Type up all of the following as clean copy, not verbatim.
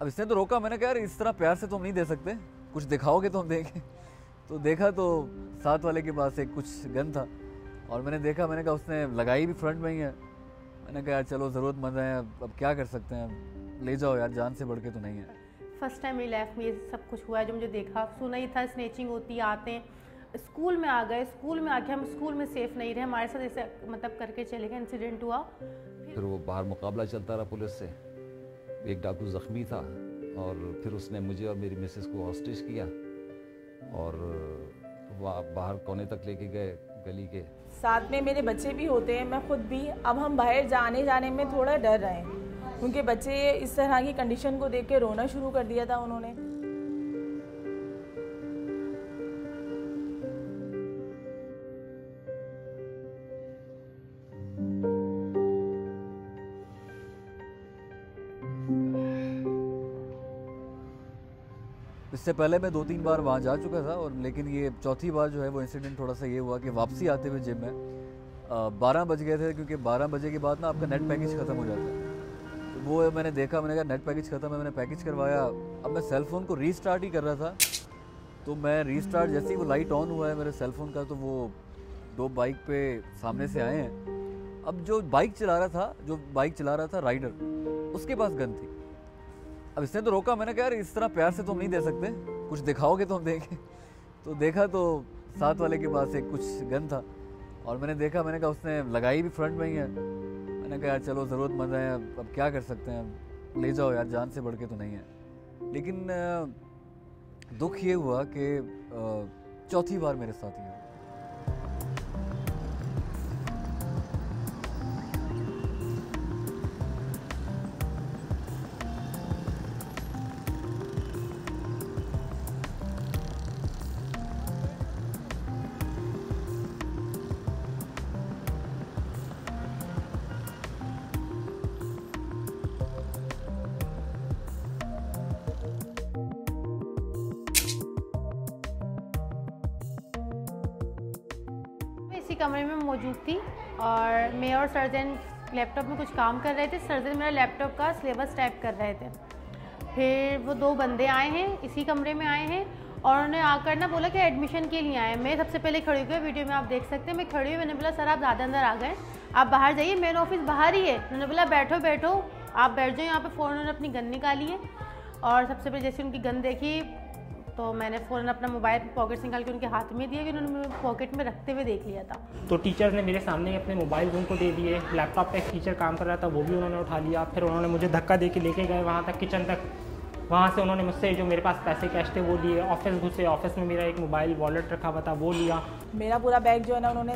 अब इसने तो रोका, मैंने कहा यार इस तरह प्यार से तो हम नहीं दे सकते, कुछ दिखाओगे तो हम देंगे। तो देखा तो साथ वाले के पास एक कुछ गन था और मैंने देखा, मैंने कहा उसने लगाई भी फ्रंट में ही है। मैंने कहा यार चलो ज़रूरतमंद है, अब क्या कर सकते हैं, ले जाओ यार, जान से बढ़ के तो नहीं है। फर्स्ट टाइम मेरी लाइफ में ये सब कुछ हुआ है जो मुझे देखा, सुना ही था स्नेचिंग होती है, आते हैं स्कूल में आ गए, स्कूल में आके हम स्कूल में सेफ नहीं रहे, हमारे साथ ऐसे मतलब करके चले गए, इंसिडेंट हुआ। फिर वो बाहर मुकाबला चलता रहा पुलिस से, एक डाकू ज़ख्मी था और फिर उसने मुझे और मेरी मिसेस को हॉस्टेज किया और वहाँ बाहर कोने तक लेके गए गली के। साथ में मेरे बच्चे भी होते हैं, मैं खुद भी। अब हम बाहर जाने में थोड़ा डर रहे हैं क्योंकि बच्चे इस तरह की कंडीशन को देख के रोना शुरू कर दिया था उन्होंने। इससे पहले मैं 2-3 बार वहाँ जा चुका था और लेकिन ये चौथी बार जो है वो इंसिडेंट थोड़ा सा ये हुआ कि वापसी आते हुए जिम में 12 बज गए थे, क्योंकि 12 बजे के बाद ना आपका नेट पैकेज ख़त्म हो जाता है। तो वो मैंने देखा, मैंने कहा नेट पैकेज ख़त्म है, मैंने पैकेज करवाया। अब मैं सेल फ़ोन को रीस्टार्ट ही कर रहा था, तो मैं रीस्टार्ट जैसे ही वो लाइट ऑन हुआ है मेरे सेल फ़ोन का, तो वो 2 बाइक पे सामने से आए हैं। अब जो बाइक चला रहा था राइडर, उसके पास गन थी। अब इसने तो रोका, मैंने कहा यार इस तरह प्यार से तो हम नहीं दे सकते, कुछ दिखाओगे तो हम देंगे। तो देखा तो साथ वाले के पास एक कुछ गन था और मैंने देखा, मैंने कहा उसने लगाई भी फ्रंट में ही है। मैंने कहा यार चलो ज़रूरतमंद है, अब क्या कर सकते हैं, ले जाओ यार, जान से बढ़ के तो नहीं है। लेकिन दुख ये हुआ कि चौथी बार मेरे साथ ये हुआ। इसी कमरे में मौजूद थी और मैं और सर्जन लैपटॉप में कुछ काम कर रहे थे। सर्जन मेरा लैपटॉप का सिलेबस टाइप कर रहे थे। फिर वो 2 बंदे आए हैं, इसी कमरे में आए हैं और उन्होंने आकर ना बोला कि एडमिशन के लिए आए। मैं सबसे पहले खड़ी हुई, वीडियो में आप देख सकते हैं, मैं खड़ी हुई, मैंने बोला सर आप ज़्यादा अंदर आ गए, आप बाहर जाइए, मेन ऑफिस बाहर ही है। उन्होंने बोला बैठो बैठो, आप बैठ जाओ यहाँ पर। फ़ोन उन्होंने अपनी गन निकाली है और सबसे पहले जैसे उनकी गन देखी तो मैंने फ़ौरन अपना मोबाइल पॉकेट से निकाल के उनके हाथ में दिया कि उन्होंने मेरे पॉकेट में रखते हुए देख लिया था। तो टीचर्स ने मेरे सामने अपने मोबाइल उनको दे दिए, लैपटॉप पे एक टीचर काम कर रहा था वो भी उन्होंने उठा लिया। फिर उन्होंने मुझे धक्का दे के लेके गए वहाँ तक, किचन तक। वहाँ से उन्होंने मुझसे जो मेरे पास पैसे कैश थे वो लिए। ऑफिस घुसे, ऑफिस में मेरा एक मोबाइल वॉलेट रखा हुआ था वो लिया। मेरा पूरा बैग जो है ना उन्होंने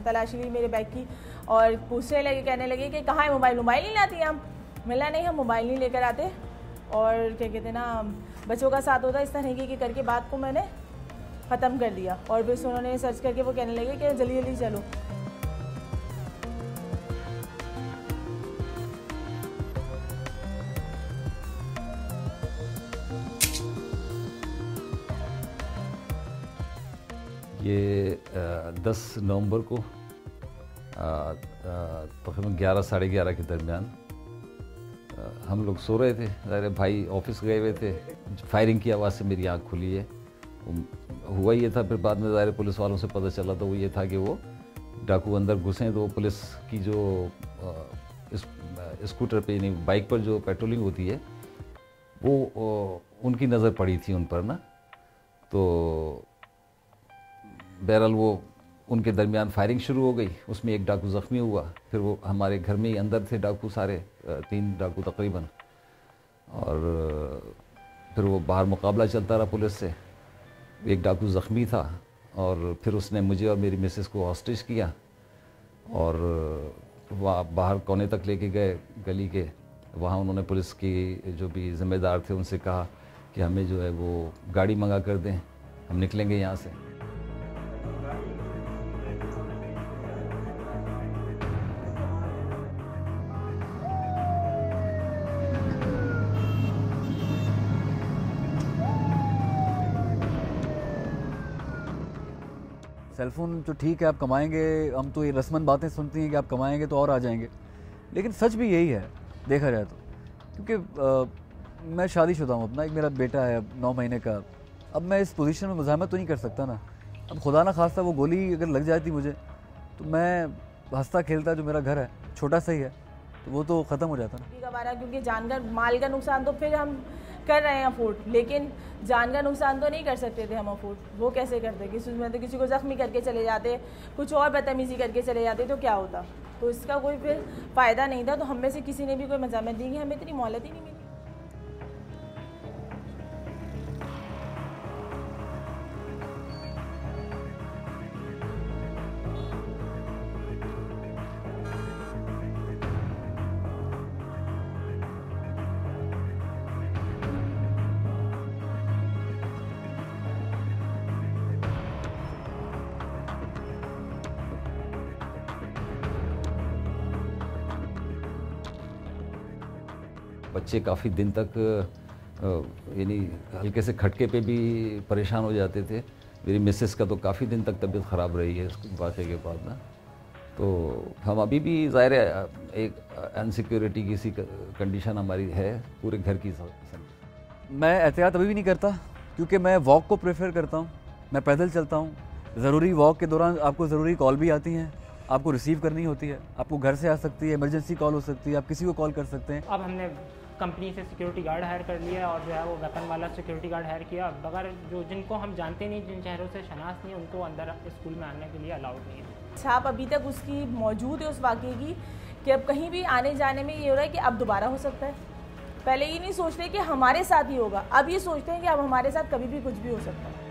तलाशी ली मेरे बैग की और पूछने लगे, कहने लगे कि कहाँ है मोबाइल, मोबाइल नहीं लाती हम। मिला नहीं, हम मोबाइल नहीं लेकर आते। और क्या कहते ना, बच्चों का साथ होता इस तरह की करके बात को मैंने ख़त्म कर दिया। और फिर उन्होंने सर्च करके वो कहने लगे कि जल्दी जल्दी चलो। ये 10 नवंबर को तकरीबन 11 साढ़े 11 के दरमियान हम लोग सो रहे थे। ज़ाहिर भाई ऑफिस गए हुए थे, फायरिंग की आवाज़ से मेरी आँख खुली है। हुआ ये था, फिर बाद में ज़ाहिर पुलिस वालों से पता चला तो वो ये था कि वो डाकू अंदर घुसे। तो पुलिस की जो स्कूटर पे यानी बाइक पर जो पेट्रोलिंग होती है वो उनकी नज़र पड़ी थी उन पर ना। तो बहरहाल वो उनके दरमियान फायरिंग शुरू हो गई, उसमें एक डाकू ज़ख्मी हुआ। फिर वो हमारे घर में ही अंदर थे डाकू सारे, 3 डाकू तकरीबन। और फिर वो बाहर मुकाबला चलता रहा पुलिस से, एक डाकू ज़ख्मी था और फिर उसने मुझे और मेरी मिसेस को हॉस्टेज किया और वहाँ बाहर कोने तक लेके गए गली के। वहाँ उन्होंने पुलिस की जो भी ज़िम्मेदार थे उनसे कहा कि हमें जो है वो गाड़ी मंगा कर दें, हम निकलेंगे यहाँ से। सेलफोन तो ठीक है आप कमाएंगे, हम तो ये रस्मन बातें सुनती हैं कि आप कमाएंगे तो और आ जाएंगे, लेकिन सच भी यही है देखा जाए तो। क्योंकि मैं शादीशुदा हूँ अपना, एक मेरा बेटा है 9 महीने का। अब मैं इस पोजीशन में मुज़ाहमत तो नहीं कर सकता ना। अब खुदा ना खास्ता वो गोली अगर लग जाती मुझे तो मैं हंसता खेलता जो मेरा घर है छोटा सा ही है तो वो तो ख़त्म हो जाता ना। हमारा क्योंकि जान का माल का नुकसान तो फिर हम कर रहे हैं अफोर्ड, लेकिन जान का नुकसान तो नहीं कर सकते थे हम अफोर्ड। वो कैसे करते? किसी को ज़ख्मी करके चले जाते, कुछ और बदतमीज़ी करके चले जाते तो क्या होता? तो इसका कोई फिर फ़ायदा नहीं था। तो हम में से किसी ने भी कोई मज़ामत दी, हमें इतनी मोहलत ही नहीं मिली। बच्चे काफ़ी दिन तक यानी हल्के से खटके पे भी परेशान हो जाते थे। मेरी मिसेस का तो काफ़ी दिन तक तबीयत ख़राब रही है इस वाक़े के बाद ना। तो हम अभी भी ज़ाहिर है एक अनसिक्योरिटी की सी कंडीशन हमारी है पूरे घर की। मैं एहतियात अभी भी नहीं करता क्योंकि मैं वॉक को प्रेफर करता हूँ। मैं पैदल चलता हूँ। ज़रूरी वॉक के दौरान आपको ज़रूरी कॉल भी आती हैं, आपको रिसीव करनी होती है, आपको घर से आ सकती है, इमरजेंसी कॉल हो सकती है, आप किसी को कॉल कर सकते हैं। अब हमने कंपनी से सिक्योरिटी गार्ड हायर कर लिया और जो है वो वेपन वाला सिक्योरिटी गार्ड हायर किया। बगैर जो जिनको हम जानते नहीं, जिन चेहरों से शनाख्त नहीं, उनको अंदर स्कूल में आने के लिए अलाउड नहीं है। छाप अभी तक उसकी मौजूद है उस वाक़े की कि अब कहीं भी आने जाने में ये हो रहा है कि अब दोबारा हो सकता है। पहले ये नहीं सोचते कि हमारे साथ ही होगा, अब ये सोचते हैं कि अब हमारे साथ कभी भी कुछ भी हो सकता है।